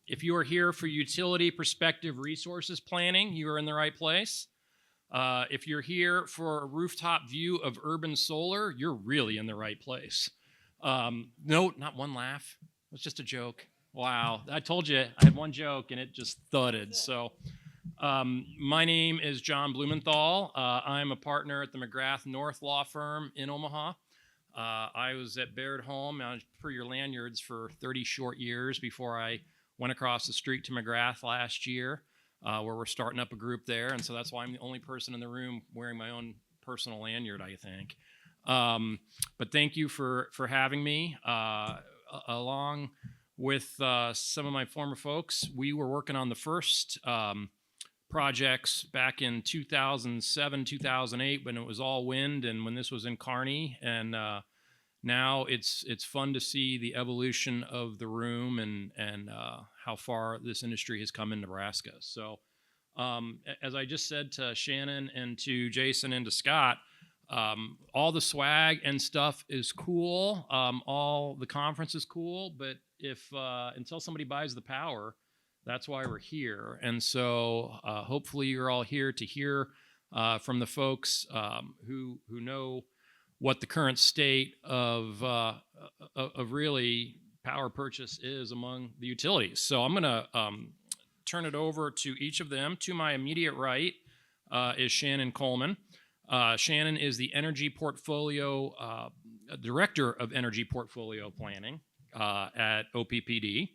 If you are here for utility perspective resources planning, you are in the right place. If you're here for a rooftop view of urban solar, you're really in the right place. No, not one laugh. It was just a joke. Wow. I told you I had one joke and it just thudded. So my name is John Blumenthal. I'm a partner at the McGrath North Law Firm in Omaha. I was at Baird Home per your lanyards for 30 short years before I went across the street to McGrath last year, where we're starting up a group there. And so that's why I'm the only person in the room wearing my own personal lanyard, I think. But thank you for having me. Along with some of my former folks, we were working on the first projects back in 2007, 2008, when it was all wind and when this was in Kearney. And now it's fun to see the evolution of the room and how far this industry has come in Nebraska. So as I just said to Shannon and to Jason and to Scott, all the swag and stuff is cool. All the conference is cool, but if until somebody buys the power, that's why we're here. And so hopefully you're all here to hear from the folks who know what the current state of really power purchase is among the utilities. So I'm going to turn it over to each of them. To my immediate right is Shannon Coleman. Shannon is the Energy Portfolio Director of Energy Portfolio Planning at OPPD.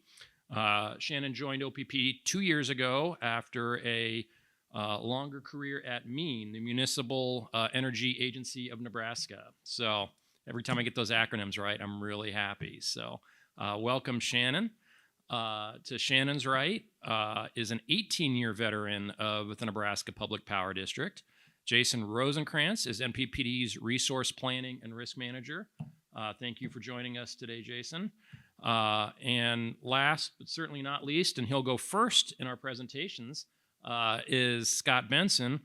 Shannon joined OPP 2 years ago after a longer career at MEAN, the Municipal Energy Agency of Nebraska. So every time I get those acronyms right, I'm really happy. So welcome, Shannon. To Shannon's right is an 18-year veteran of the Nebraska Public Power District. Jason Rosenkranz is NPPD's Resource Planning and Risk Manager. Thank you for joining us today, Jason. And last, but certainly not least, and he'll go first in our presentations, is Scott Benson.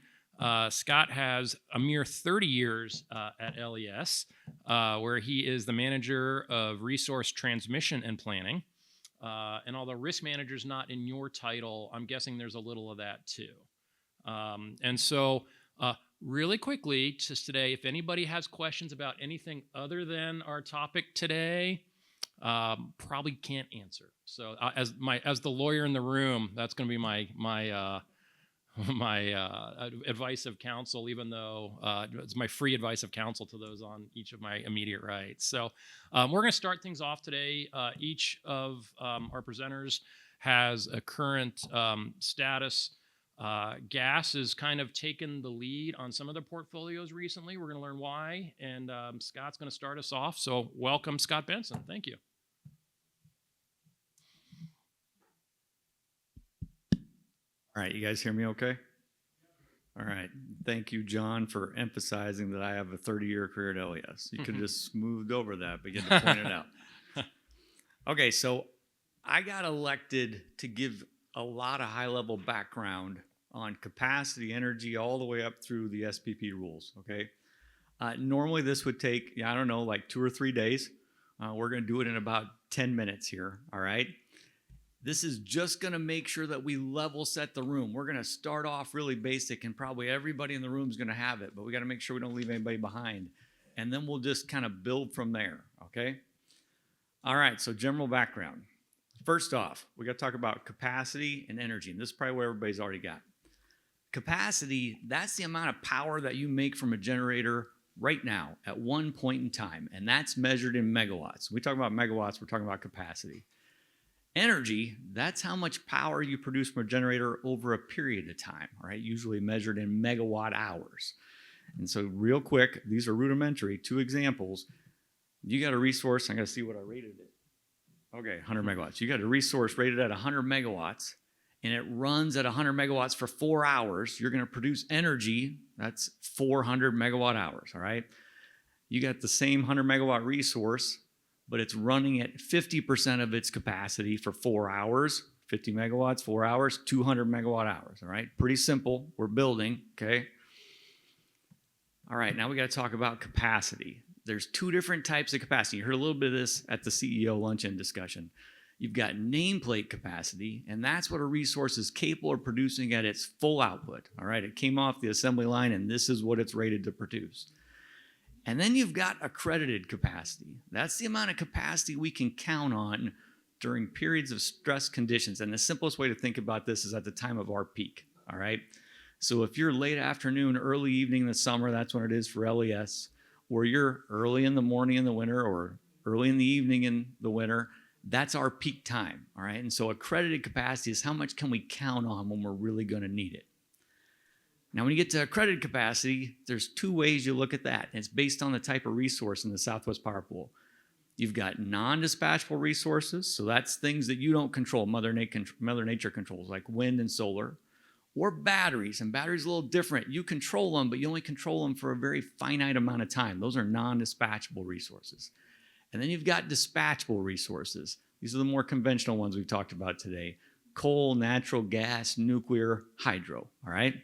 Scott has a mere 30 years at LES, where he is the manager of resource transmission and planning. And although risk manager is not in your title, I'm guessing there's a little of that too. And so really quickly, just today, if anybody has questions about anything other than our topic today, probably can't answer. So as the lawyer in the room, that's going to be my advice of counsel, even though it's my free advice of counsel to those on each of my immediate rights. So we're going to start things off today. Each of our presenters has a current status. Gas has kind of taken the lead on some of the portfolios recently. We're going to learn why, and Scott's going to start us off. So welcome, Scott Benson. Thank you. All right, you guys hear me okay? All right, thank you, John, for emphasizing that I have a 30-year career at LES. You could have just smoothed over that, but you had to point it out. Okay, so I got elected to give a lot of high-level background on capacity, energy, all the way up through the SPP rules, okay? Normally this would take, I don't know, like 2 or 3 days. We're going to do it in about 10 minutes here, all right? This is just going to make sure that we level set the room. We're going to start off really basic, and probably everybody in the room is going to have it, but we got to make sure we don't leave anybody behind. And then we'll just kind of build from there, okay? All right, so general background. First off, we got to talk about capacity and energy, and this is probably what everybody's already got. Capacity, that's the amount of power that you make from a generator right now at one point in time, and that's measured in megawatts. When we talk about megawatts, we're talking about capacity. Energy, that's how much power you produce from a generator over a period of time, right? Usually measured in megawatt hours. And so real quick, these are rudimentary, 2 examples. You got a resource, I got to see what I rated it. Okay, 100 megawatts. You got a resource rated at 100 megawatts, and it runs at 100 megawatts for 4 hours. You're going to produce energy, that's 400 megawatt hours, all right? You got the same 100 megawatt resource, but it's running at 50% of its capacity for 4 hours, 50 megawatts, 4 hours, 200 megawatt hours, all right? Pretty simple. We're building, okay? All right, now we got to talk about capacity. There's 2 different types of capacity. You heard a little bit of this at the CEO luncheon discussion. You've got nameplate capacity, and that's what a resource is capable of producing at its full output. All right, it came off the assembly line, and this is what it's rated to produce. And then you've got accredited capacity. That's the amount of capacity we can count on during periods of stress conditions. And the simplest way to think about this is at the time of our peak. All right, so if you're late afternoon, early evening in the summer, that's when it is for LES, or you're early in the morning in the winter, or early in the evening in the winter, that's our peak time, all right? And so accredited capacity is how much can we count on when we're really going to need it. Now, when you get to accredited capacity, there's two ways you look at that. It's based on the type of resource in the Southwest Power Pool. You've got non-dispatchable resources, so that's things that you don't control, Mother Nature controls, like wind and solar, or batteries. And batteries are a little different. You control them, but you only control them for a very finite amount of time. Those are non-dispatchable resources. And then you've got dispatchable resources. These are the more conventional ones we've talked about today. Coal, natural gas, nuclear, hydro, all right?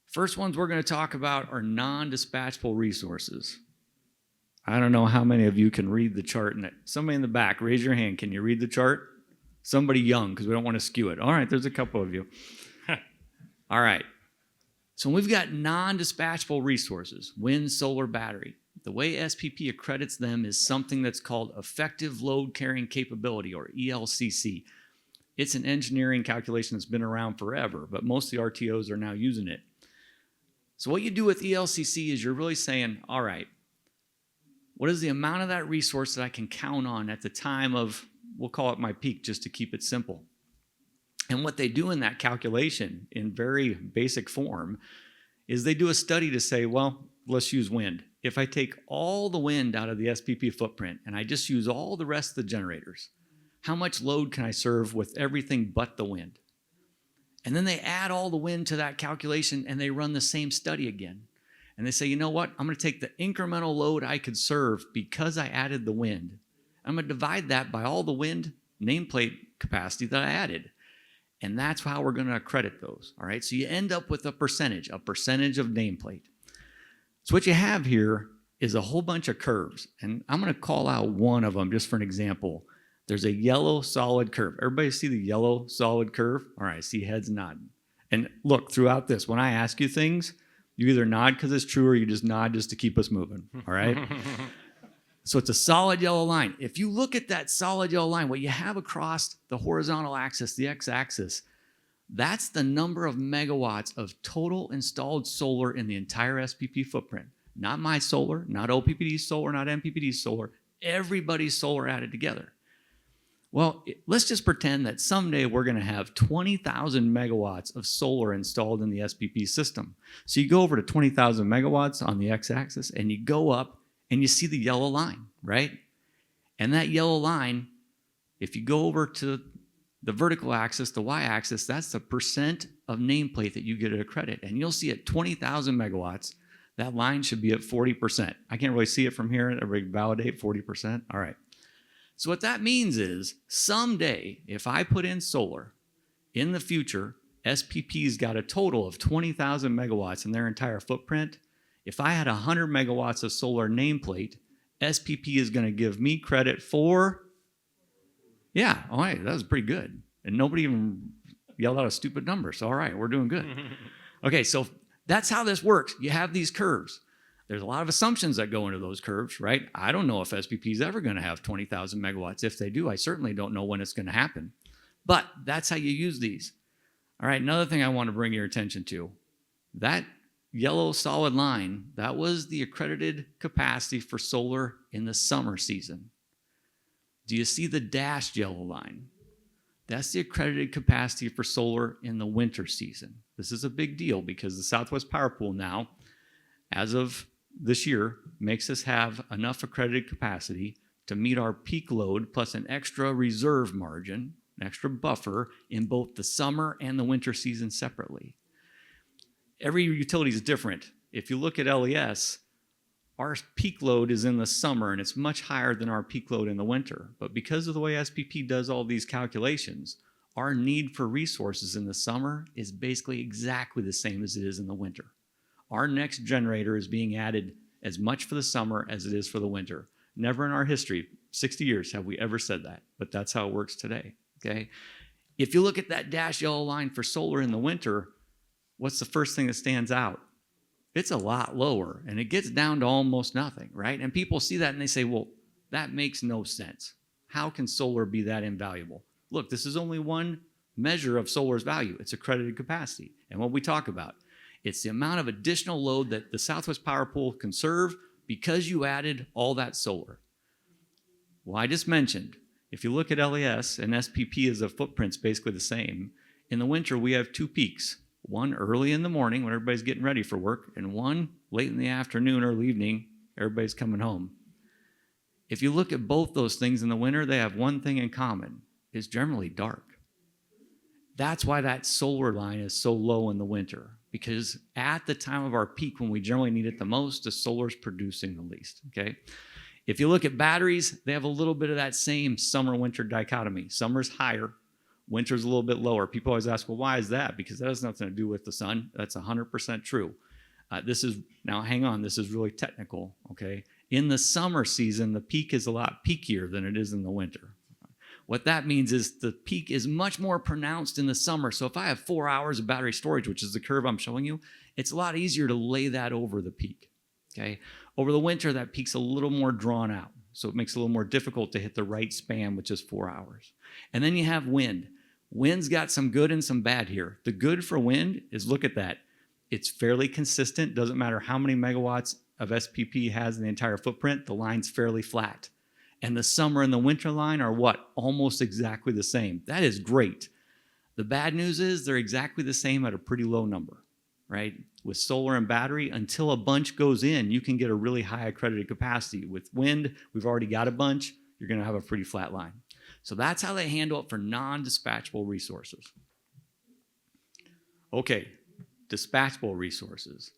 First ones we're going to talk about are non-dispatchable resources. I don't know how many of you can read the chart. Somebody in the back, raise your hand. Can you read the chart? Somebody young, because we don't want to skew it. All right, there's a couple of you. All right. So we've got non-dispatchable resources, wind, solar, battery. The way SPP accredits them is something that's called Effective Load Carrying Capability, or ELCC. It's an engineering calculation that's been around forever, but most of the RTOs are now using it. So what you do with ELCC is you're really saying, all right, what is the amount of that resource that I can count on at the time of, we'll call it my peak just to keep it simple. And what they do in that calculation in very basic form is they do a study to say, well, let's use wind. If I take all the wind out of the SPP footprint and I just use all the rest of the generators, how much load can I serve with everything but the wind? And then they add all the wind to that calculation and they run the same study again. And they say, you know what? I'm going to take the incremental load I could serve because I added the wind. I'm going to divide that by all the wind nameplate capacity that I added. And that's how we're going to accredit those. All right. So you end up with a percentage of nameplate. So what you have here is a whole bunch of curves, and I'm going to call out one of them just for an example. There's a yellow solid curve. Everybody see the yellow solid curve? All right, I see heads nodding. And look, throughout this, when I ask you things, you either nod because it's true or you just nod just to keep us moving, all right? So it's a solid yellow line. If you look at that solid yellow line, what you have across the horizontal axis, the x-axis, that's the number of megawatts of total installed solar in the entire SPP footprint. Not my solar, not OPPD's solar, not MPPD's solar, everybody's solar added together. Well, let's just pretend that someday we're going to have 20,000 megawatts of solar installed in the SPP system. So you go over to 20,000 megawatts on the x-axis and you go up and you see the yellow line, right? And that yellow line, if you go over to the vertical axis, the y-axis, that's the percent of nameplate that you get at a credit. And you'll see at 20,000 megawatts, that line should be at 40%. I can't really see it from here. Everybody validate 40%. All right. So what that means is someday, if I put in solar, in the future, SPP's got a total of 20,000 megawatts in their entire footprint. If I had 100 megawatts of solar nameplate, SPP is going to give me credit for, yeah, all right, that was pretty good. And nobody even yelled out a stupid number. So, all right, we're doing good. Okay, so that's how this works. You have these curves. There's a lot of assumptions that go into those curves, right? I don't know if SPP is ever going to have 20,000 megawatts. If they do, I certainly don't know when it's going to happen. But that's how you use these. All right, another thing I want to bring your attention to. That yellow solid line, that was the accredited capacity for solar in the summer season. Do you see the dashed yellow line? That's the accredited capacity for solar in the winter season. This is a big deal because the Southwest Power Pool now, as of this year, makes us have enough accredited capacity to meet our peak load plus an extra reserve margin, an extra buffer in both the summer and the winter season separately. Every utility is different. If you look at LES, our peak load is in the summer and it's much higher than our peak load in the winter. But because of the way SPP does all these calculations, our need for resources in the summer is basically exactly the same as it is in the winter. Our next generator is being added as much for the summer as it is for the winter. Never in our history, 60 years have we ever said that, but that's how it works today, okay? If you look at that dashed yellow line for solar in the winter, what's the first thing that stands out? It's a lot lower, and it gets down to almost nothing, right? And people see that and they say, well, that makes no sense. How can solar be that invaluable? Look, this is only one measure of solar's value. It's accredited capacity. And what we talk about, it's the amount of additional load that the Southwest Power Pool can serve because you added all that solar. Well, I just mentioned, if you look at LES and SPP as a footprint's basically the same. In the winter, we have two peaks. One early in the morning when everybody's getting ready for work, and one late in the afternoon or evening, everybody's coming home. If you look at both those things in the winter, they have one thing in common. It's generally dark. That's why that solar line is so low in the winter, because at the time of our peak when we generally need it the most, the solar's producing the least, okay? If you look at batteries, they have a little bit of that same summer-winter dichotomy. Summer's higher, winter's a little bit lower. People always ask, well, why is that? Because that has nothing to do with the sun. That's 100% true. Now hang on, this is really technical, okay? In the summer season, the peak is a lot peakier than it is in the winter. What that means is the peak is much more pronounced in the summer. So if I have 4 hours of battery storage, which is the curve I'm showing you, it's a lot easier to lay that over the peak, okay? Over the winter, that peak's a little more drawn out. So it makes it a little more difficult to hit the right span, which is 4 hours. And then you have wind. Wind's got some good and some bad here. The good for wind is, look at that. It's fairly consistent. Doesn't matter how many megawatts of SPP has in the entire footprint, the line's fairly flat. And the summer and the winter line are what? Almost exactly the same. That is great. The bad news is they're exactly the same at a pretty low number, right? With solar and battery, until a bunch goes in, you can get a really high accredited capacity. With wind, we've already got a bunch. You're going to have a pretty flat line. So that's how they handle it for non-dispatchable resources. Okay, dispatchable resources.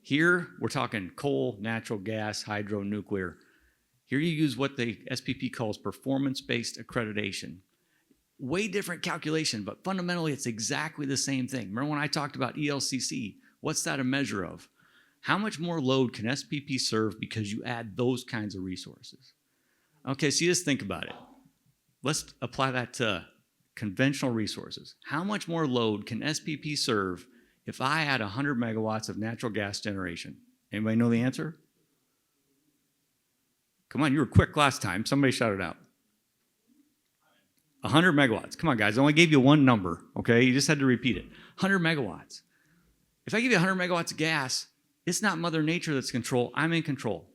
Here, we're talking coal, natural gas, hydro, nuclear. Here you use what the SPP calls performance-based accreditation. Way different calculation, but fundamentally it's exactly the same thing. Remember when I talked about ELCC? What's that a measure of? How much more load can SPP serve because you add those kinds of resources? Okay, so you just think about it. Let's apply that to conventional resources. How much more load can SPP serve if I add 100 megawatts of natural gas generation? Anybody know the answer? Come on, you were quick last time. Somebody shout it out. 100 megawatts. Come on, guys. I only gave you one number, okay? You just had to repeat it. 100 megawatts. If I give you 100 megawatts of gas, it's not Mother Nature that's in control. I'm in control.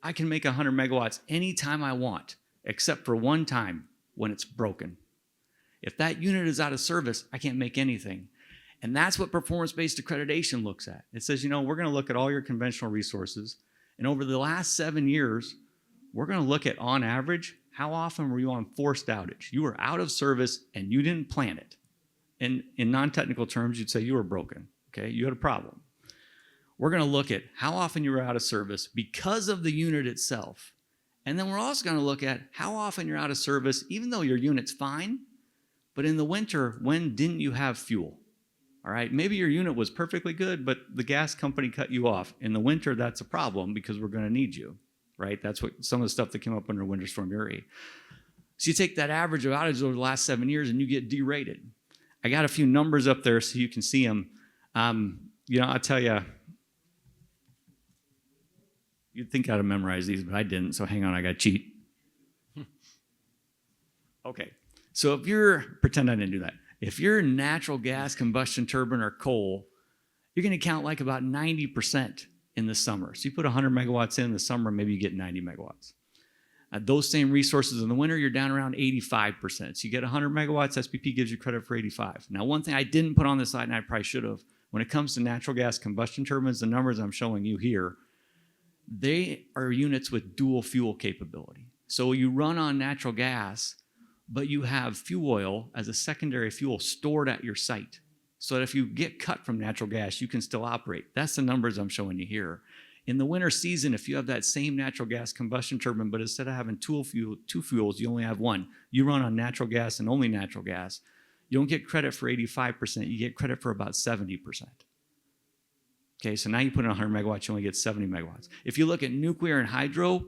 I can make 100 megawatts anytime I want, except for one time when it's broken. If that unit is out of service, I can't make anything. And that's what performance-based accreditation looks at. It says, we're going to look at all your conventional resources, and over the last 7 years, we're going to look at, on average, how often were you on forced outage? You were out of service and you didn't plan it. And in non-technical terms, you'd say you were broken, okay? You had a problem. We're going to look at how often you were out of service because of the unit itself. And then we're also going to look at how often you're out of service, even though your unit's fine, but in the winter, when didn't you have fuel? All right, maybe your unit was perfectly good, but the gas company cut you off. In the winter, that's a problem because we're going to need you. Right? That's what some of the stuff that came up under Winter Storm Uri. So you take that average of outages over the last 7 years and you get derated. I got a few numbers up there so you can see them. I'll tell you, you'd think I'd have memorized these, but I didn't, so hang on, I got to cheat. Okay, so pretend I didn't do that. If you're natural gas combustion turbine or coal, you're going to count like about 90% in the summer. So you put 100 megawatts in the summer, maybe you get 90 megawatts. Those same resources in the winter, you're down around 85%. So you get 100 megawatts, SPP gives you credit for 85. Now, one thing I didn't put on this slide, and I probably should have, when it comes to natural gas combustion turbines, the numbers I'm showing you here, they are units with dual fuel capability. So you run on natural gas, but you have fuel oil as a secondary fuel stored at your site. So that if you get cut from natural gas, you can still operate. That's the numbers I'm showing you here. In the winter season, if you have that same natural gas combustion turbine, but instead of having two fuels, you only have one. You run on natural gas and only natural gas. You don't get credit for 85%. You get credit for about 70%. Okay, so now you put in 100 megawatts, you only get 70 megawatts. If you look at nuclear and hydro,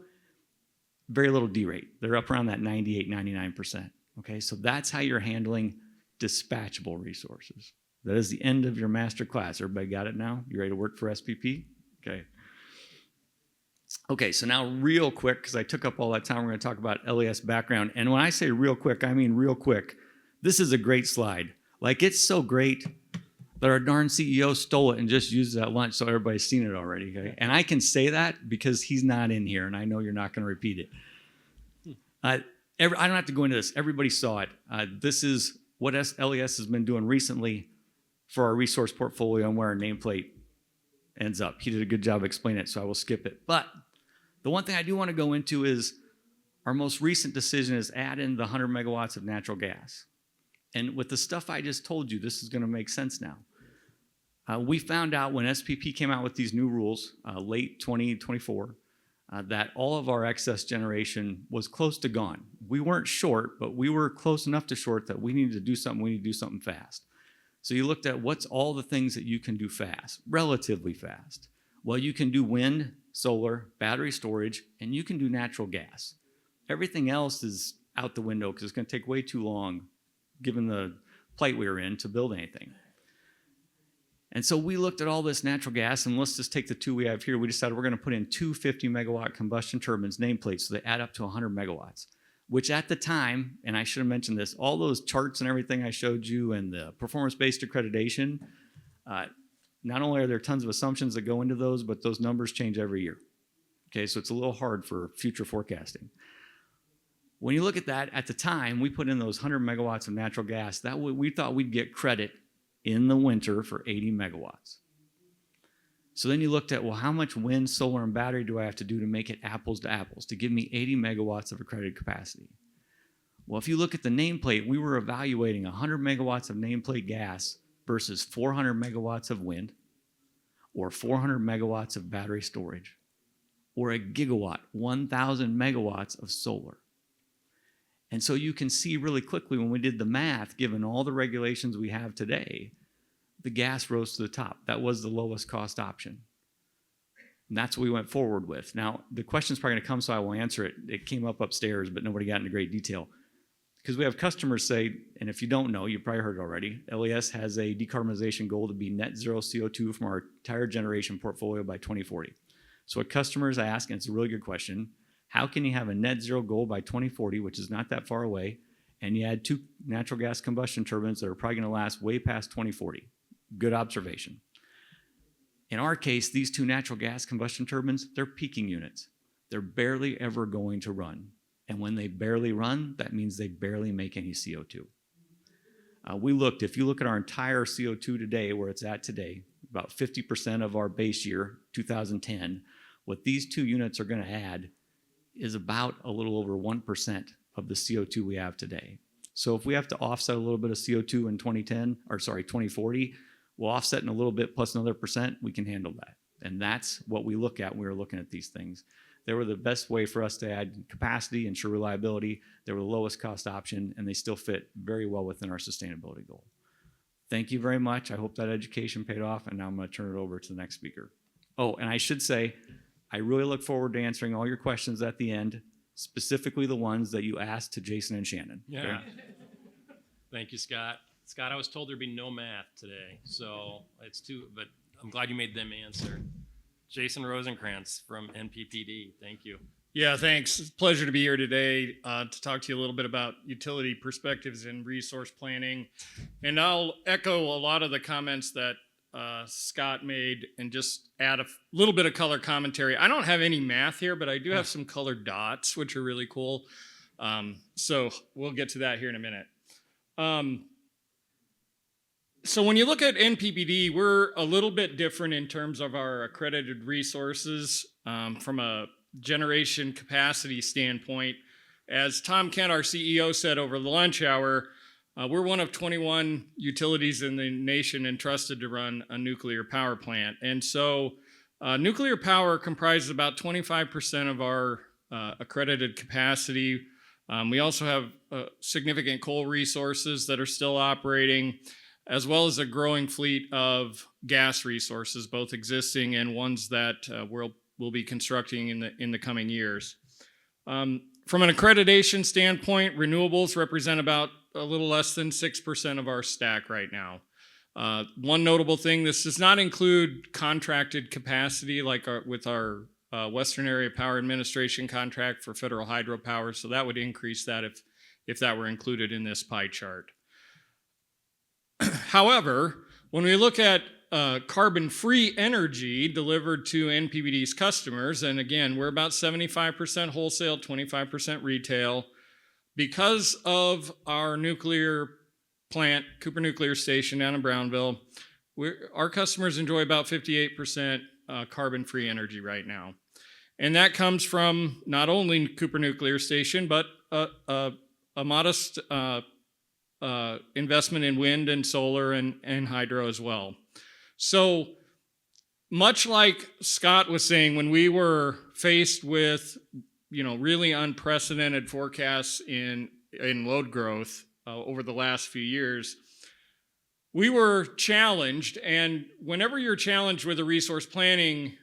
very little derate. They're up around that 98, 99%. Okay, so that's how you're handling dispatchable resources. That is the end of your master class. Everybody got it now? You ready to work for SPP? Okay. Okay, so now real quick, because I took up all that time, we're going to talk about LES background. And when I say real quick, I mean real quick. This is a great slide. Like, it's so great that our darn CEO stole it and just used it at lunch, so everybody's seen it already. Okay? And I can say that because he's not in here, and I know you're not going to repeat it. I don't have to go into this. Everybody saw it. This is what LES has been doing recently for our resource portfolio and where our nameplate ends up. He did a good job explaining it, so I will skip it. But the one thing I do want to go into is our most recent decision is add in the 100 megawatts of natural gas. And with the stuff I just told you, this is going to make sense now. We found out when SPP came out with these new rules, late 2024, that all of our excess generation was close to gone. We weren't short, but we were close enough to short that we needed to do something. We need to do something fast. So you looked at what's all the things that you can do fast, relatively fast. Well, you can do wind, solar, battery storage, and you can do natural gas. Everything else is out the window because it's going to take way too long, given the plight we were in, to build anything. And so we looked at all this natural gas, and let's just take the two we have here. We decided we're going to put in two 50-megawatt combustion turbines, nameplates, so they add up to 100 megawatts, which at the time, and I should have mentioned this, all those charts and everything I showed you and the performance-based accreditation, not only are there tons of assumptions that go into those, but those numbers change every year. Okay, so it's a little hard for future forecasting. When you look at that, at the time, we put in those 100 megawatts of natural gas. That we thought we'd get credit in the winter for 80 megawatts. So then you looked at, well, how much wind, solar, and battery do I have to do to make it apples to apples to give me 80 megawatts of accredited capacity? Well, if you look at the nameplate, we were evaluating 100 megawatts of nameplate gas versus 400 megawatts of wind, or 400 megawatts of battery storage, or a gigawatt, 1,000 megawatts of solar. And so you can see really quickly when we did the math, given all the regulations we have today, the gas rose to the top. That was the lowest cost option. And that's what we went forward with. Now, the question's probably gonna come, so I will answer it. It came up upstairs, but nobody got into great detail. Because we have customers say, and if you don't know, you probably heard it already, LES has a decarbonization goal to be net zero CO2 from our entire generation portfolio by 2040. So what customers ask, and it's a really good question, how can you have a net zero goal by 2040, which is not that far away, and you add two natural gas combustion turbines that are probably going to last way past 2040? Good observation. In our case, these two natural gas combustion turbines, they're peaking units. They're barely ever going to run. And when they barely run, that means they barely make any CO2. If you look at our entire CO2 today, where it's at today, about 50% of our base year, 2010, what these two units are going to add is about a little over 1% of the CO2 we have today. So if we have to offset a little bit of CO2 in 2040, we'll offset in a little bit plus another percent, we can handle that. And that's what we look at when we were looking at these things. They were the best way for us to add capacity, ensure reliability. They were the lowest cost option, and they still fit very well within our sustainability goal. Thank you very much. I hope that education paid off, and now I'm going to turn it over to the next speaker. Oh, and I should say, I really look forward to answering all your questions at the end, specifically the ones that you asked to Jason and Shannon. Yeah. Okay? Thank you, Scott. Scott, I was told there'd be no math today, so but I'm glad you made them answer. Jason Rosenkranz from NPPD, thank you. Yeah, thanks. It's a pleasure to be here today to talk to you a little bit about utility perspectives in resource planning. And I'll echo a lot of the comments that Scott made and just add a little bit of color commentary. I don't have any math here, but I do have some colored dots, which are really cool. So we'll get to that here in a minute. So when you look at NPPD, we're a little bit different in terms of our accredited resources from a generation capacity standpoint. As Tom Kent, our CEO, said over the lunch hour, we're one of 21 utilities in the nation entrusted to run a nuclear power plant. And so nuclear power comprises about 25% of our accredited capacity. We also have significant coal resources that are still operating, as well as a growing fleet of gas resources, both existing and ones that we'll be constructing in the coming years. From an accreditation standpoint, renewables represent about a little less than 6% of our stack right now. One notable thing, this does not include contracted capacity like with our Western Area Power Administration contract for federal hydropower, so that would increase that if that were included in this pie chart. However, when we look at carbon-free energy delivered to NPBD's customers, and again, we're about 75% wholesale, 25% retail. Because of our nuclear plant, Cooper Nuclear Station down in Brownville, our customers enjoy about 58% carbon-free energy right now. And that comes from not only Cooper Nuclear Station, but a modest investment in wind and solar and hydro as well. So much like Scott was saying, when we were faced with really unprecedented forecasts in load growth over the last few years, we were challenged. And whenever you're challenged with a resource planning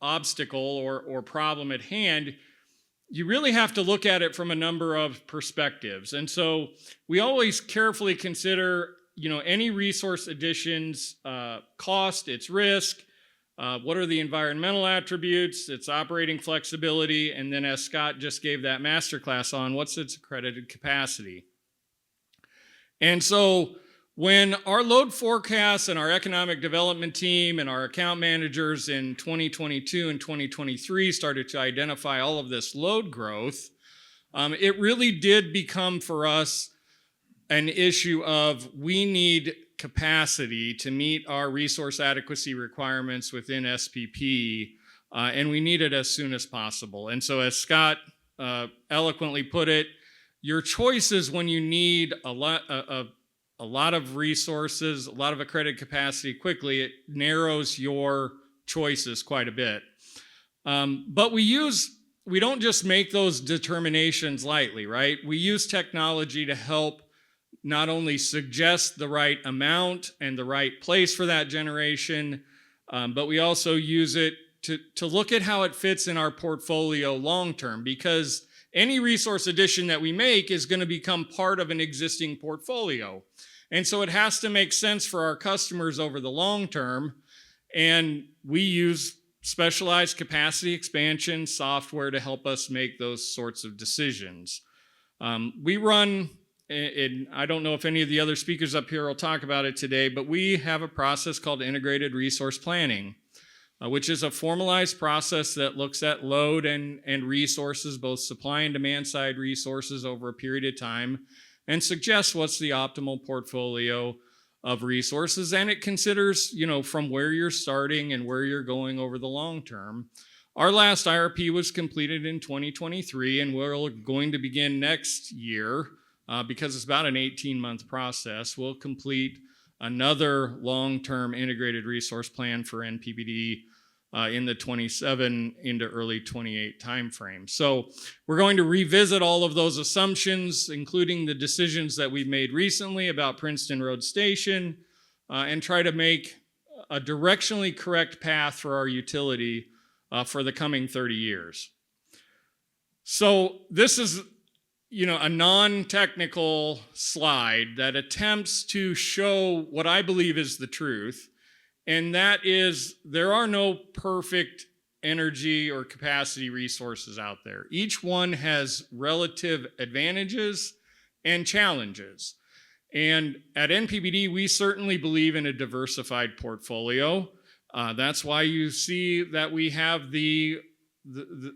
obstacle or problem at hand, you really have to look at it from a number of perspectives. And so we always carefully consider any resource additions, cost, its risk, what are the environmental attributes, its operating flexibility, and then as Scott just gave that masterclass on, what's its accredited capacity. And so when our load forecasts and our economic development team and our account managers in 2022 and 2023 started to identify all of this load growth, it really did become for us an issue of we need capacity to meet our resource adequacy requirements within SPP, and we need it as soon as possible. And so as Scott eloquently put it, your choices when you need a lot of resources, a lot of accredited capacity quickly, it narrows your choices quite a bit. But we don't just make those determinations lightly, right? We use technology to help not only suggest the right amount and the right place for that generation, but we also use it to look at how it fits in our portfolio long-term, because any resource addition that we make is going to become part of an existing portfolio. And so it has to make sense for our customers over the long term, and we use specialized capacity expansion software to help us make those sorts of decisions. We run, and I don't know if any of the other speakers up here will talk about it today, but we have a process called integrated resource planning, which is a formalized process that looks at load and resources, both supply and demand side resources over a period of time, and suggests what's the optimal portfolio of resources. And it considers, from where you're starting and where you're going over the long term. Our last IRP was completed in 2023, and we're going to begin next year, because it's about an 18-month process. We'll complete another long-term integrated resource plan for NPBD in the 27 into early 28 timeframe. So we're going to revisit all of those assumptions, including the decisions that we've made recently about Princeton Road Station, and try to make a directionally correct path for our utility for the coming 30 years. So this is a non-technical slide that attempts to show what I believe is the truth, and that is there are no perfect energy or capacity resources out there. Each one has relative advantages and challenges. And at NPBD, we certainly believe in a diversified portfolio. That's why you see that we have the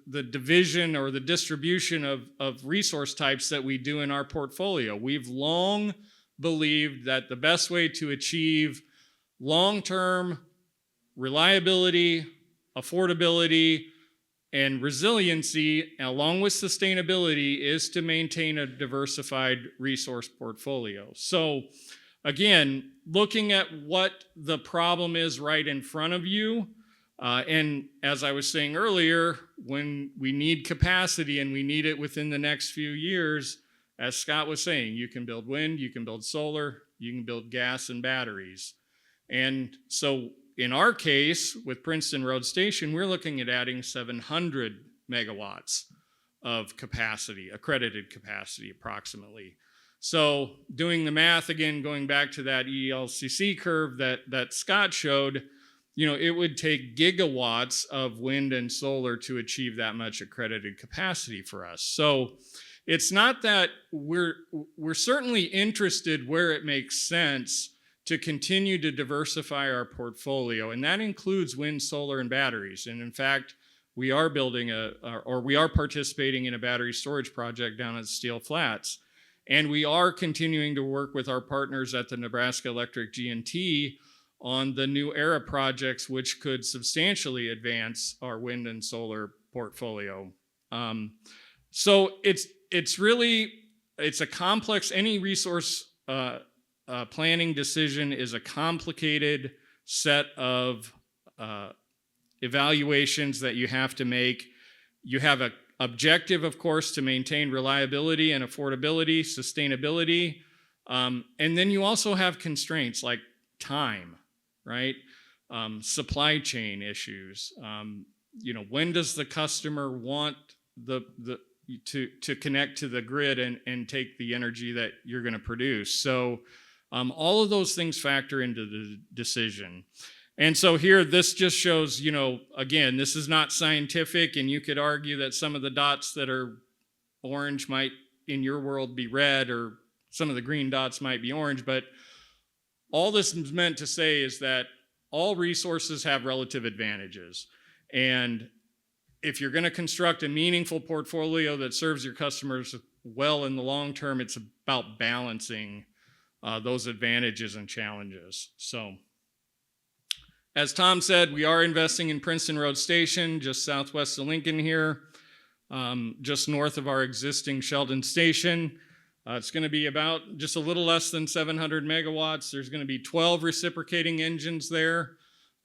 division or the distribution of resource types that we do in our portfolio. We've long believed that the best way to achieve long-term reliability, affordability, and resiliency, along with sustainability, is to maintain a diversified resource portfolio. So again, looking at what the problem is right in front of you, and as I was saying earlier, when we need capacity and we need it within the next few years, as Scott was saying, you can build wind, you can build solar, you can build gas and batteries. And so in our case, with Princeton Road Station, we're looking at adding 700 megawatts of capacity, accredited capacity approximately. So doing the math again, going back to that ELCC curve that Scott showed, it would take gigawatts of wind and solar to achieve that much accredited capacity for us. So it's not that we're certainly interested where it makes sense to continue to diversify our portfolio, and that includes wind, solar, and batteries. And in fact, we are we are participating in a battery storage project down at Steel Flats. And we are continuing to work with our partners at the Nebraska Electric G&T on the New Era projects, which could substantially advance our wind and solar portfolio. So it's a complex, any resource planning decision is a complicated set of evaluations that you have to make. You have a objective, of course, to maintain reliability and affordability, sustainability. And then you also have constraints like time, right? Supply chain issues. When does the customer want to connect to the grid and take the energy that you're going to produce? So all of those things factor into the decision. And so here, this just shows, again, this is not scientific, and you could argue that some of the dots that are orange might, in your world, be red, or some of the green dots might be orange, but all this is meant to say is that all resources have relative advantages. And if you're going to construct a meaningful portfolio that serves your customers well in the long term, it's about balancing those advantages and challenges. So, as Tom said, we are investing in Princeton Road Station, just southwest of Lincoln here, just north of our existing Sheldon Station. It's going to be about just a little less than 700 megawatts. There's going to be 12 reciprocating engines there.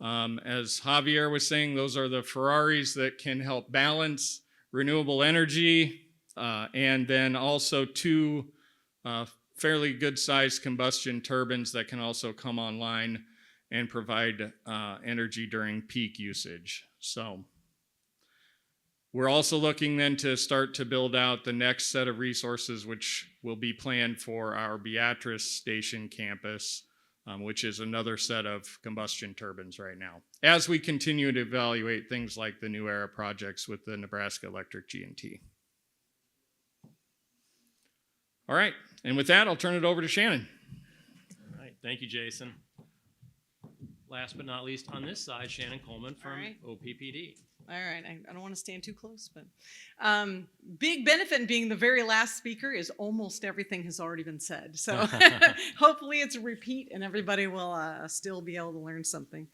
As Javier was saying, those are the Ferraris that can help balance renewable energy, and then also 2 fairly good-sized combustion turbines that can also come online and provide energy during peak usage. So we're also looking then to start to build out the next set of resources, which will be planned for our Beatrice Station campus, which is another set of combustion turbines right now, as we continue to evaluate things like the New Era projects with the Nebraska Electric G&T. All right, and with that, I'll turn it over to Shannon. All right, thank you, Jason. Last but not least, on this side, Shannon Coleman from OPPD. All right, I don't want to stand too close, but big benefit in being the very last speaker is almost everything has already been said. So hopefully it's a repeat and everybody will still be able to learn something.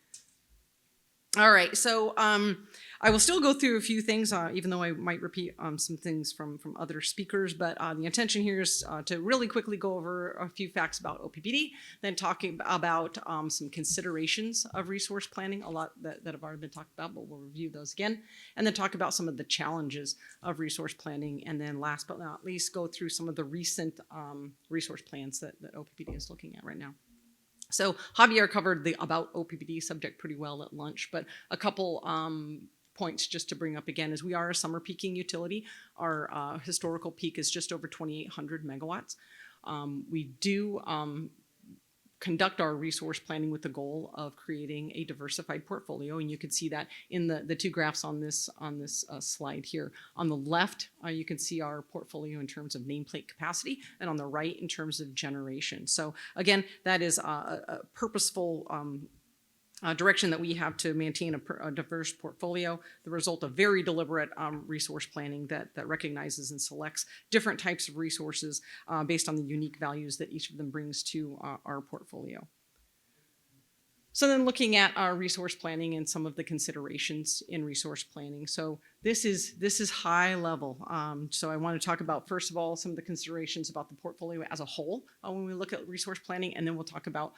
All right, so I will still go through a few things, even though I might repeat some things from other speakers, but the intention here is to really quickly go over a few facts about OPPD, then talking about some considerations of resource planning, a lot that have already been talked about, but we'll review those again, and then talk about some of the challenges of resource planning, and then last but not least, go through some of the recent resource plans that OPPD is looking at right now. So Javier covered the about OPPD subject pretty well at lunch, but a couple points just to bring up again is we are a summer peaking utility. Our historical peak is just over 2,800 megawatts. We do conduct our resource planning with the goal of creating a diversified portfolio, and you can see that in the 2 graphs on this slide here. On the left, you can see our portfolio in terms of nameplate capacity, and on the right in terms of generation. So again, that is a purposeful direction that we have to maintain a diverse portfolio, the result of very deliberate resource planning that recognizes and selects different types of resources based on the unique values that each of them brings to our portfolio. So then looking at our resource planning and some of the considerations in resource planning. So this is high level. So I want to talk about, first of all, some of the considerations about the portfolio as a whole when we look at resource planning, and then we'll talk about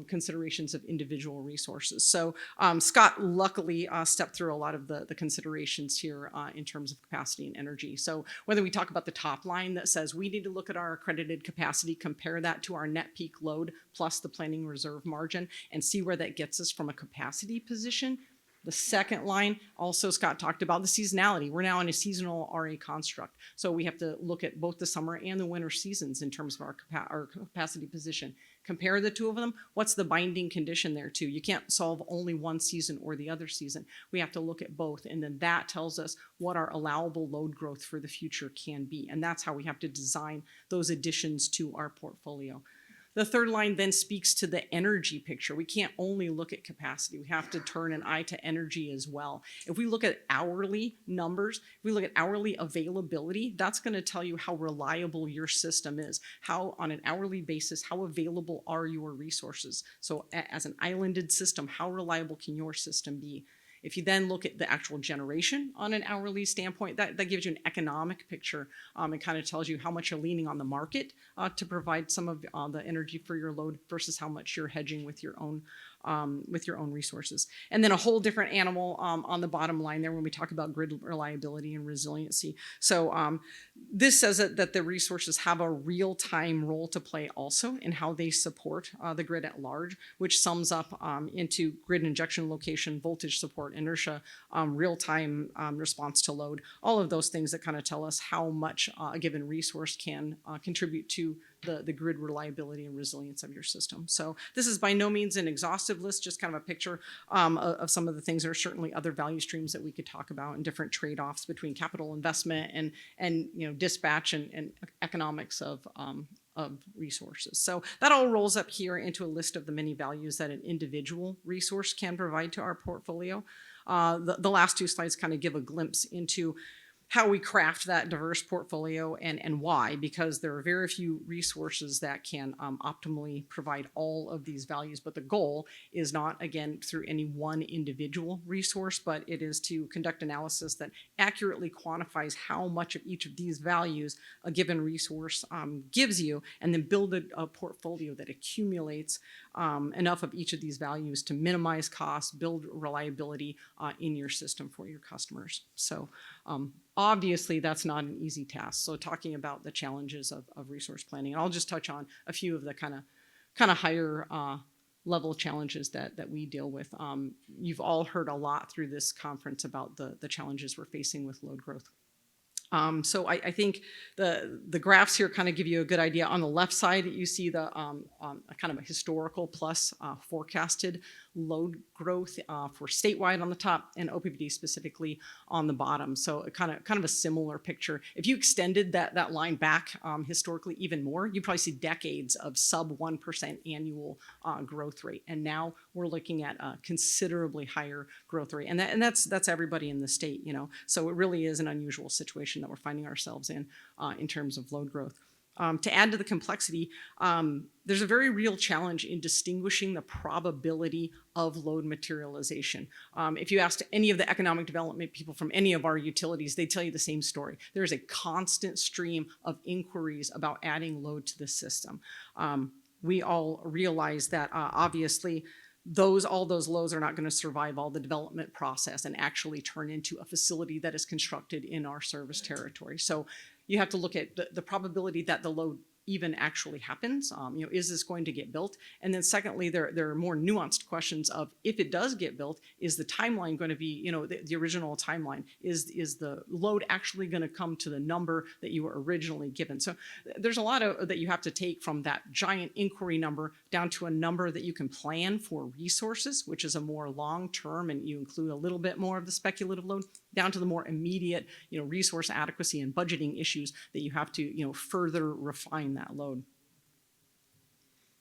considerations of individual resources. So Scott luckily stepped through a lot of the considerations here in terms of capacity and energy. So whether we talk about the top line that says we need to look at our accredited capacity, compare that to our net peak load plus the planning reserve margin, and see where that gets us from a capacity position, The second line, also Scott talked about the seasonality. We're now in a seasonal RA construct. So we have to look at both the summer and the winter seasons in terms of our capacity position. Compare the two of them. What's the binding condition there too? You can't solve only one season or the other season. We have to look at both. And then that tells us what our allowable load growth for the future can be. And that's how we have to design those additions to our portfolio. The third line then speaks to the energy picture. We can't only look at capacity. We have to turn an eye to energy as well. If we look at hourly numbers, if we look at hourly availability, that's going to tell you how reliable your system is. How, on an hourly basis, how available are your resources? So as an islanded system, how reliable can your system be? If you then look at the actual generation on an hourly standpoint, that gives you an economic picture. It kind of tells you how much you're leaning on the market to provide some of the energy for your load versus how much you're hedging with your own resources. And then a whole different animal on the bottom line there when we talk about grid reliability and resiliency. So this says that the resources have a real-time role to play also in how they support the grid at large, which sums up into grid injection location, voltage support, inertia, real-time response to load, all of those things that kind of tell us how much a given resource can contribute to the grid reliability and resilience of your system. So this is by no means an exhaustive list, just kind of a picture of some of the things. There are certainly other value streams that we could talk about and different trade-offs between capital investment and dispatch and economics of resources. So that all rolls up here into a list of the many values that an individual resource can provide to our portfolio. The last two slides kind of give a glimpse into how we craft that diverse portfolio and why, because there are very few resources that can optimally provide all of these values. But the goal is not, again, through any one individual resource, but it is to conduct analysis that accurately quantifies how much of each of these values a given resource gives you, and then build a portfolio that accumulates enough of each of these values to minimize costs, build reliability in your system for your customers. So obviously that's not an easy task. So talking about the challenges of resource planning, and I'll just touch on a few of the kind of higher level challenges that we deal with. You've all heard a lot through this conference about the challenges we're facing with load growth. So I think the graphs here kind of give you a good idea. On the left side, you see the kind of a historical plus forecasted load growth for statewide on the top and OPPD specifically on the bottom. So kind of a similar picture. If you extended that line back historically even more, you'd probably see decades of sub 1% annual growth rate. And now we're looking at a considerably higher growth rate. And that's everybody in the state, So it really is an unusual situation that we're finding ourselves in terms of load growth. To add to the complexity, there's a very real challenge in distinguishing the probability of load materialization. If you asked any of the economic development people from any of our utilities, they tell you the same story. There's a constant stream of inquiries about adding load to the system. We all realize that obviously all those loads are not going to survive all the development process and actually turn into a facility that is constructed in our service territory. So you have to look at the probability that the load even actually happens. Is this going to get built? And then secondly, there are more nuanced questions of, if it does get built, is the timeline going to be, the original timeline? Is the load actually going to come to the number that you were originally given? So there's a lot that you have to take from that giant inquiry number down to a number that you can plan for resources, which is a more long-term, and you include a little bit more of the speculative load, down to the more immediate, resource adequacy and budgeting issues that you have to, further refine that load.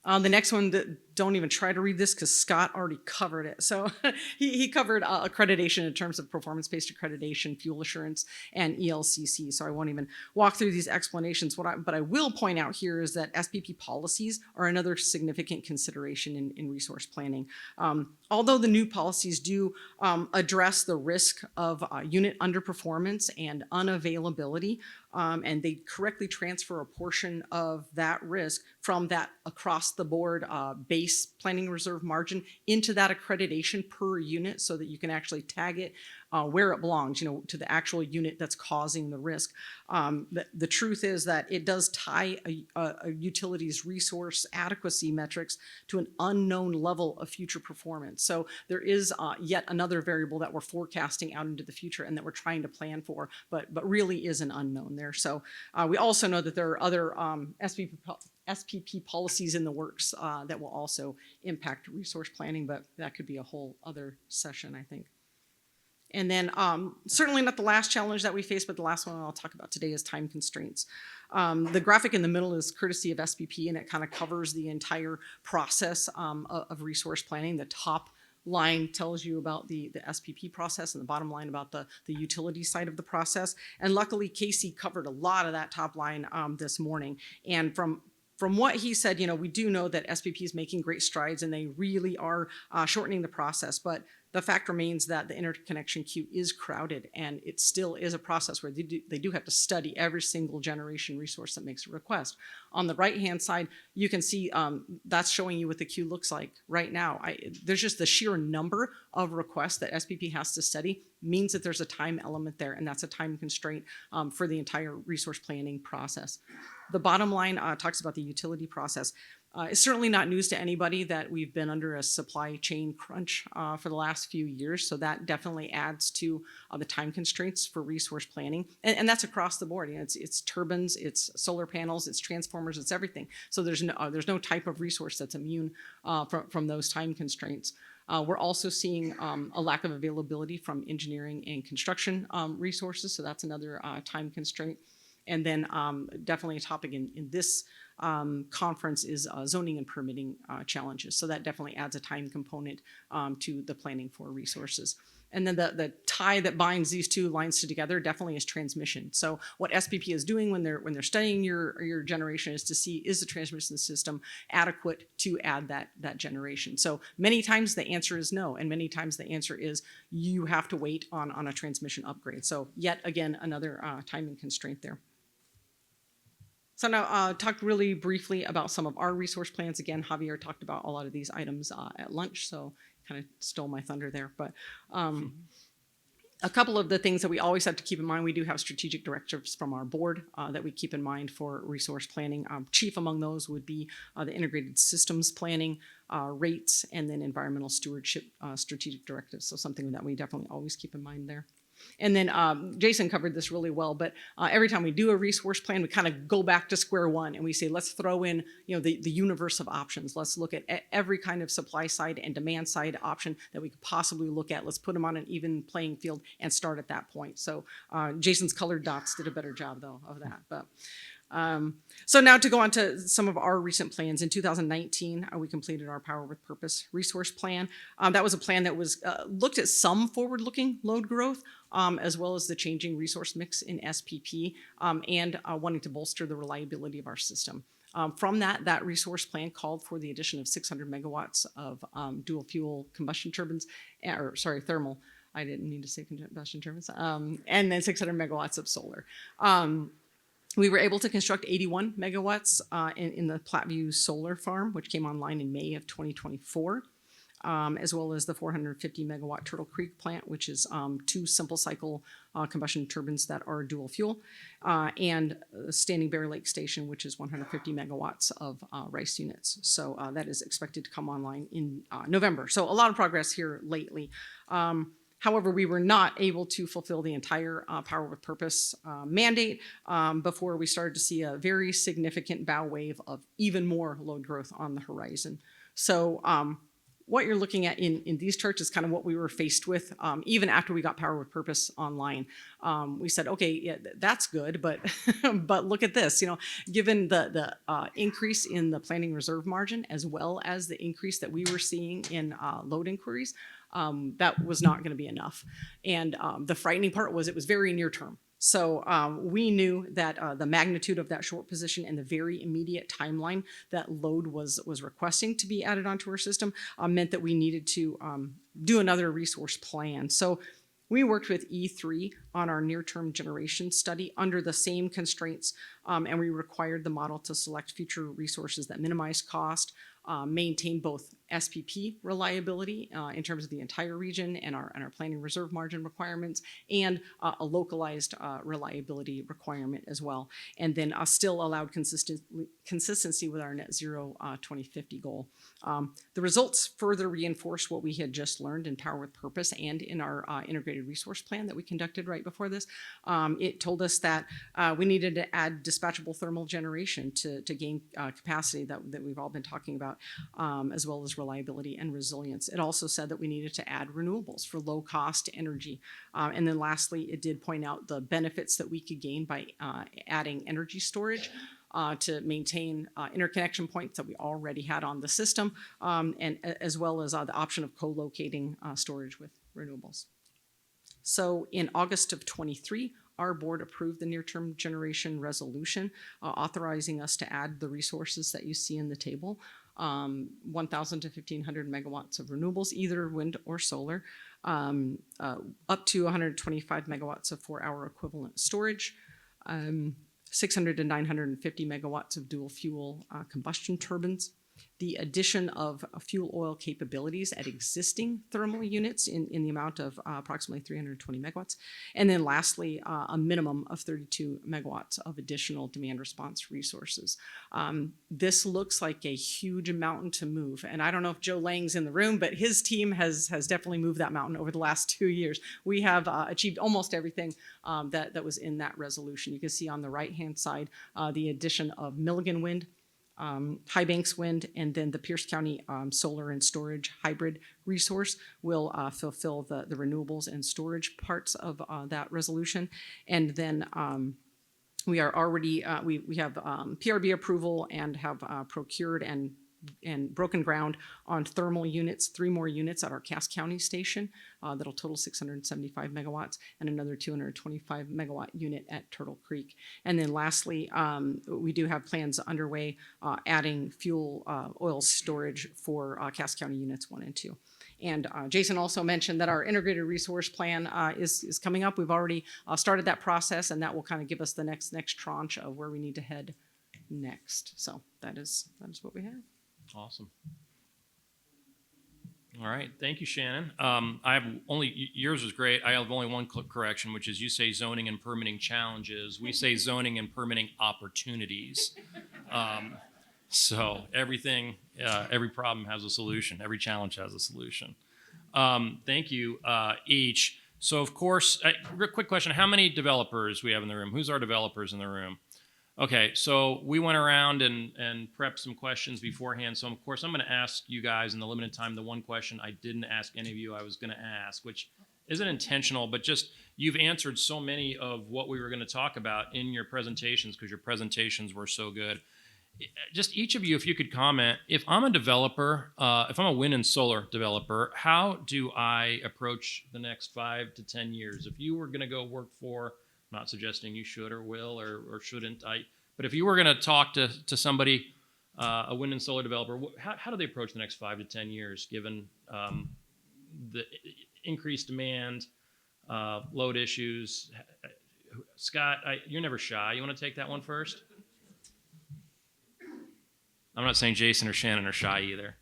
The next one, don't even try to read this because Scott already covered it. So he covered accreditation in terms of performance-based accreditation, fuel assurance, and ELCC. So I won't even walk through these explanations. But I will point out here is that SPP policies are another significant consideration in resource planning. Although the new policies do address the risk of unit underperformance and unavailability, and they correctly transfer a portion of that risk from that across-the-board base planning reserve margin into that accreditation per unit so that you can actually tag it where it belongs, to the actual unit that's causing the risk. The truth is that it does tie a utility's resource adequacy metrics to an unknown level of future performance. So there is yet another variable that we're forecasting out into the future and that we're trying to plan for, but really is an unknown there. So we also know that there are other SPP policies in the works that will also impact resource planning, but that could be a whole other session, I think. And then certainly not the last challenge that we face, but the last one I'll talk about today is time constraints. The graphic in the middle is courtesy of SPP, and it kind of covers the entire process of resource planning. The top line tells you about the SPP process, and the bottom line about the utility side of the process. And luckily, Casey covered a lot of that top line this morning. And from what he said, we do know that SPP is making great strides, and they really are shortening the process. But the fact remains that the interconnection queue is crowded, and it still is a process where they do have to study every single generation resource that makes a request. On the right-hand side, you can see that's showing you what the queue looks like right now. There's just the sheer number of requests that SPP has to study means that there's a time element there, and that's a time constraint for the entire resource planning process. The bottom line talks about the utility process. It's certainly not news to anybody that we've been under a supply chain crunch for the last few years, so that definitely adds to the time constraints for resource planning, and that's across the board. It's turbines, it's solar panels, it's transformers, it's everything. So there's no type of resource that's immune from those time constraints. We're also seeing a lack of availability from engineering and construction resources, so that's another time constraint. And then definitely a topic in this conference is zoning and permitting challenges. So that definitely adds a time component to the planning for resources. And then the tie that binds these two lines together definitely is transmission. So what SPP is doing when they're studying your generation is to see, is the transmission system adequate to add that generation? So many times the answer is no, and many times the answer is you have to wait on a transmission upgrade. So yet again, another timing constraint there. So now talked really briefly about some of our resource plans. Again, Javier talked about a lot of these items at lunch, so kind of stole my thunder there. But a couple of the things that we always have to keep in mind, we do have strategic directives from our board that we keep in mind for resource planning. Chief among those would be the integrated systems planning, rates, and then environmental stewardship strategic directives. So something that we definitely always keep in mind there. And then Jason covered this really well, but every time we do a resource plan, we kind of go back to square one and we say, let's throw in the universe of options. Let's look at every kind of supply side and demand side option that we could possibly look at. Let's put them on an even playing field and start at that point. So Jason's colored dots did a better job, though, of that. But so now to go on to some of our recent plans. In 2019, we completed our Power with Purpose resource plan. That was a plan that was looked at some forward-looking load growth, as well as the changing resource mix in SPP, and wanting to bolster the reliability of our system. From that resource plan called for the addition of 600 megawatts of dual fuel combustion turbines, thermal. I didn't mean to say combustion turbines, and then 600 megawatts of solar. We were able to construct 81 megawatts in the Platteview solar farm, which came online in May of 2024, as well as the 450 megawatt Turtle Creek plant, which is 2 simple cycle combustion turbines that are dual fuel, and Standing Bear Lake Station, which is 150 megawatts of RICE units. So that is expected to come online in November. So a lot of progress here lately. However, we were not able to fulfill the entire Power with Purpose mandate before we started to see a very significant bow wave of even more load growth on the horizon. So what you're looking at in these charts is kind of what we were faced with even after we got Power with Purpose online. We said, okay, yeah, that's good, but but look at this. Given the increase in the planning reserve margin, as well as the increase that we were seeing in load inquiries, that was not going to be enough. And the frightening part was it was very near term. So we knew that the magnitude of that short position and the very immediate timeline that load was requesting to be added onto our system meant that we needed to do another resource plan. So we worked with E3 on our near-term generation study under the same constraints and we required the model to select future resources that minimize cost, maintain both SPP reliability in terms of the entire region and our planning reserve margin requirements, and a localized reliability requirement as well. And then still allowed consistency with our net zero 2050 goal. The results further reinforce what we had just learned in Power with Purpose and in our integrated resource plan that we conducted right before this. It told us that we needed to add dispatchable thermal generation to gain capacity that we've all been talking about, as well as reliability and resilience. It also said that we needed to add renewables for low cost energy. And then lastly, it did point out the benefits that we could gain by adding energy storage to maintain interconnection points that we already had on the system, and as well as the option of co-locating storage with renewables. So in August of 23, our board approved the near-term generation resolution, authorizing us to add the resources that you see in the table, 1,000 to 1,500 megawatts of renewables, either wind or solar, up to 125 megawatts of 4-hour equivalent storage, 600 to 950 megawatts of dual fuel combustion turbines, the addition of fuel oil capabilities at existing thermal units in the amount of approximately 320 megawatts. And then lastly, a minimum of 32 megawatts of additional demand response resources. This looks like a huge mountain to move. And I don't know if Joe Lang's in the room, but his team has definitely moved that mountain over the last 2 years. We have achieved almost everything that was in that resolution. You can see on the right-hand side the addition of Milligan Wind, High Banks Wind, and then the Pierce County solar and storage hybrid resource will fulfill the renewables and storage parts of that resolution. And then we are already, we have PRB approval and have procured and broken ground on thermal units, 3 more units at our Cass County station that'll total 675 megawatts, and another 225 megawatt unit at Turtle Creek. And then lastly, we do have plans underway adding fuel oil storage for Cass County units 1 and 2. And Jason also mentioned that our integrated resource plan is coming up. We've already started that process, and that will kind of give us the next tranche of where we need to head next. So that is what we have. Awesome. All right. Thank you, Shannon. I have yours was great. I have only one correction, which is you say zoning and permitting challenges. We say zoning and permitting opportunities. So everything, every problem has a solution. Every challenge has a solution. Thank you each. So of course, real quick question. How many developers we have in the room? Who's our developers in the room? Okay, so we went around and prepped some questions beforehand. So of course, I'm going to ask you guys in the limited time the one question I didn't ask any of you I was going to ask, which isn't intentional, but just you've answered so many of what we were going to talk about in your presentations because your presentations were so good. Just each of you, if you could comment, if I'm a developer, if I'm a wind and solar developer, how do I approach the next 5 to 10 years? If you were going to go work for, I'm not suggesting you should or will or shouldn't, but if you were going to talk to somebody, a wind and solar developer, how do they approach the next 5 to 10 years given the increased demand, load issues? Scott, you're never shy. You want to take that one first? I'm not saying Jason or Shannon are shy either.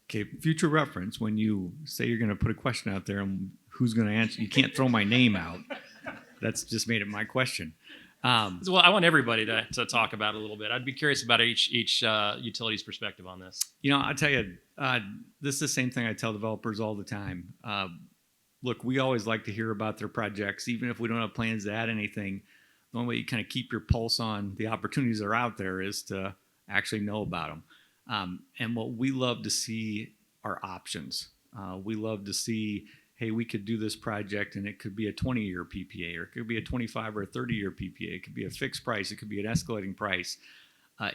Okay, future reference, when you say you're going to put a question out there and who's going to answer, you can't throw my name out. That's just made it my question. Well, I want everybody to talk about it a little bit. I'd be curious about each utility's perspective on this. You know, I'll tell you, this is the same thing I tell developers all the time. Look, we always like to hear about their projects, even if we don't have plans to add anything. The only way you kind of keep your pulse on the opportunities that are out there is to actually know about them. And what we love to see are options. We love to see, hey, we could do this project and it could be a 20-year PPA, or it could be a 25 or a 30-year PPA. It could be a fixed price. It could be an escalating price.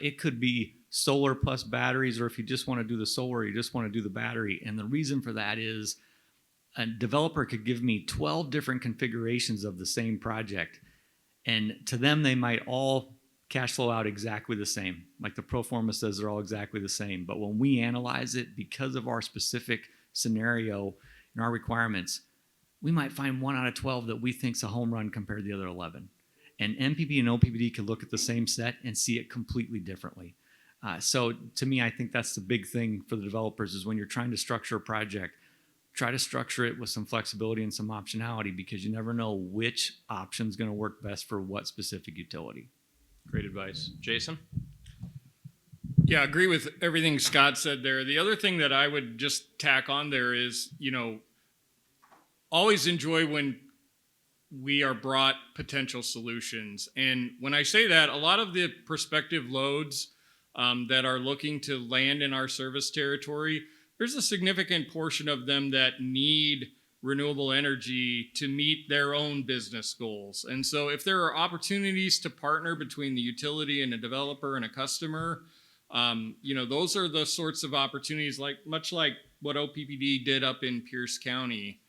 It could be solar plus batteries, or if you just want to do the solar, you just want to do the battery. And the reason for that is a developer could give me 12 different configurations of the same project. And to them, they might all cash flow out exactly the same. Like the pro forma says they're all exactly the same. But when we analyze it, because of our specific scenario and our requirements, we might find 1 out of 12 that we think's a home run compared to the other 11. And MPP and OPPD can look at the same set and see it completely differently. So to me, I think that's the big thing for the developers is when you're trying to structure a project, try to structure it with some flexibility and some optionality because you never know which option is going to work best for what specific utility. Great advice. Jason? Yeah, I agree with everything Scott said there. The other thing that I would just tack on there is, always enjoy when we are brought potential solutions. And when I say that, a lot of the prospective loads that are looking to land in our service territory, there's a significant portion of them that need renewable energy to meet their own business goals. And so if there are opportunities to partner between the utility and a developer and a customer, those are the sorts of opportunities much like what OPPD did up in Pierce County,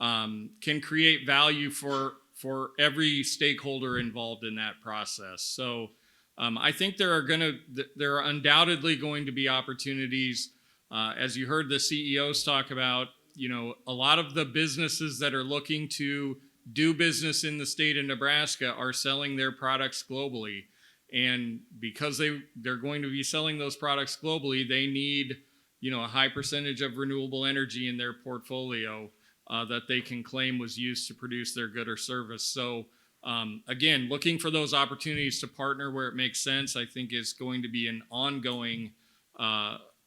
can create value for every stakeholder involved in that process. So I think there are undoubtedly going to be opportunities, as you heard the CEOs talk about, a lot of the businesses that are looking to do business in the state of Nebraska are selling their products globally. And because they're going to be selling those products globally, they need, a high percentage of renewable energy in their portfolio that they can claim was used to produce their good or service. So again, looking for those opportunities to partner where it makes sense, I think is going to be an ongoing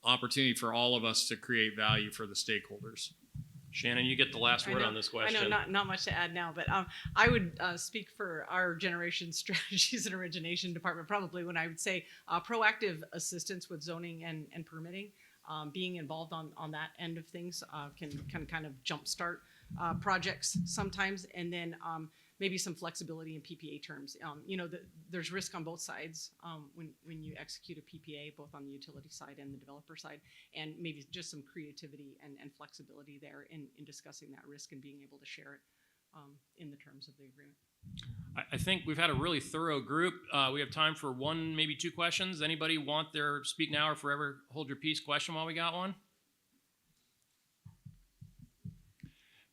opportunity for all of us to create value for the stakeholders. Shannon, you get the last word on this question. I know not much to add now, but I would speak for our generation strategies and origination department probably when I would say proactive assistance with zoning and permitting, being involved on that end of things can kind of jumpstart projects sometimes, and then maybe some flexibility in PPA terms. There's risk on both sides when you execute a PPA, both on the utility side and the developer side, and maybe just some creativity and flexibility there in discussing that risk and being able to share it in the terms of the agreement. I think we've had a really thorough group. We have time for one, maybe two questions. Anybody want their speak now or forever hold your peace question while we got one?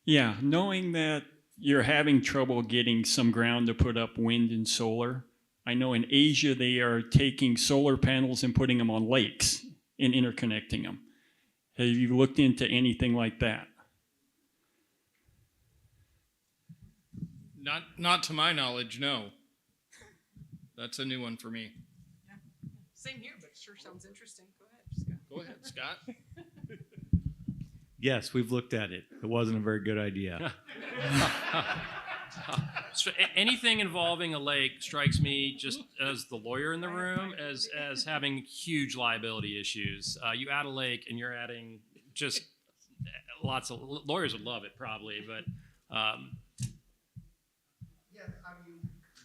Yeah, knowing that you're having trouble getting some ground to put up wind and solar. I know in Asia they are taking solar panels and putting them on lakes and interconnecting them. Have you looked into anything like that? Not to my knowledge, no. That's a new one for me. Yeah. Same here, but it sure sounds interesting. Go ahead, Scott. Go ahead, Scott. Yes, we've looked at it. It wasn't a very good idea. So anything involving a lake strikes me, just as the lawyer in the room, as having huge liability issues. You add a lake and you're adding just lots of lawyers would love it probably, but yeah, I mean,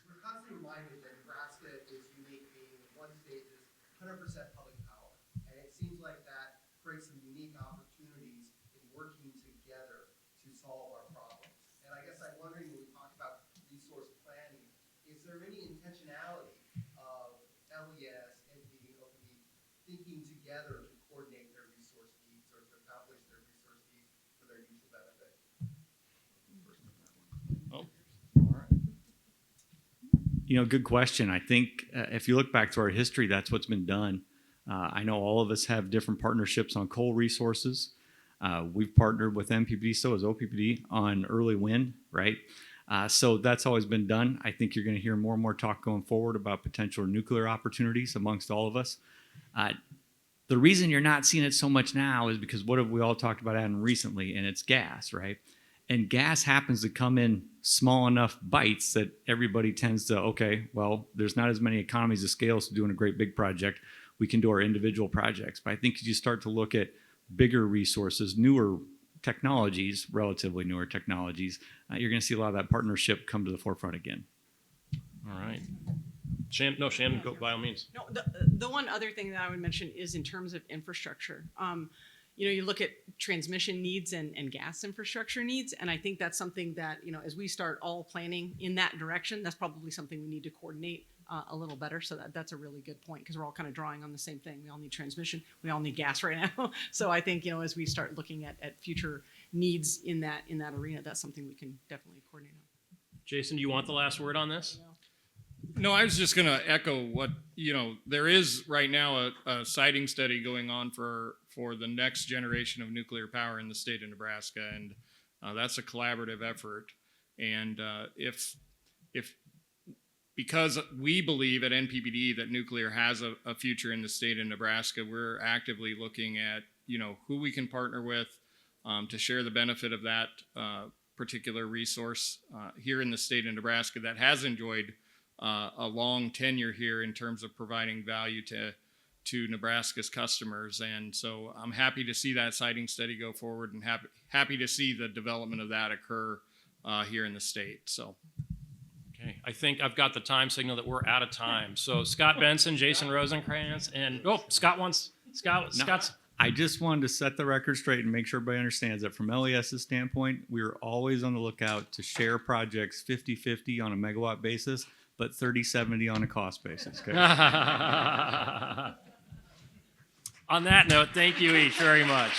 we're constantly reminded that Nebraska is unique, being one state is 100% public power, and it seems like that creates some unique opportunities in working together to solve our problems. And I guess I'm wondering, when we talk about resource planning, is there any intentionality of LES, NPD, OPD thinking together to coordinate their resource needs or to accomplish their resource needs for their mutual benefit? Good question. I think if you look back to our history, that's what's been done. I know all of us have different partnerships on coal resources. We've partnered with MPPD, so has OPPD, on early wind, right? So that's always been done. I think you're going to hear more and more talk going forward about potential nuclear opportunities amongst all of us. The reason you're not seeing it so much now is because what have we all talked about adding recently, and it's gas, right? And gas happens to come in small enough bites that everybody tends to, okay, well, there's not as many economies of scale to doing a great big project. We can do our individual projects. But I think as you start to look at bigger resources, newer technologies, relatively newer technologies, you're going to see a lot of that partnership come to the forefront again. all right. Shannon, go by all means. No, the one other thing that I would mention is in terms of infrastructure. You look at transmission needs and gas infrastructure needs, and I think that's something that, as we start all planning in that direction, that's probably something we need to coordinate a little better. So that's a really good point, because we're all kind of drawing on the same thing. We all need transmission. We all need gas right now. So I think, as we start looking at future needs in that arena, that's something we can definitely coordinate on. Jason, do you want the last word on this? No, I was just going to echo what, there is right now a siting study going on for the next generation of nuclear power in the state of Nebraska, and that's a collaborative effort. And because we believe at NPPD that nuclear has a future in the state of Nebraska, we're actively looking at, who we can partner with to share the benefit of that particular resource here in the state of Nebraska that has enjoyed a long tenure here in terms of providing value to Nebraska's customers. And so I'm happy to see that siting study go forward, and happy to see the development of that occur here in the state. So. Okay, I think I've got the time signal that we're out of time. So Scott Benson, Jason Rosenkranz, and Scott's. I just wanted to set the record straight and make sure everybody understands that from LES's standpoint, we are always on the lookout to share projects 50-50 on a megawatt basis, but 30-70 on a cost basis. Okay? On that note, thank you each very much.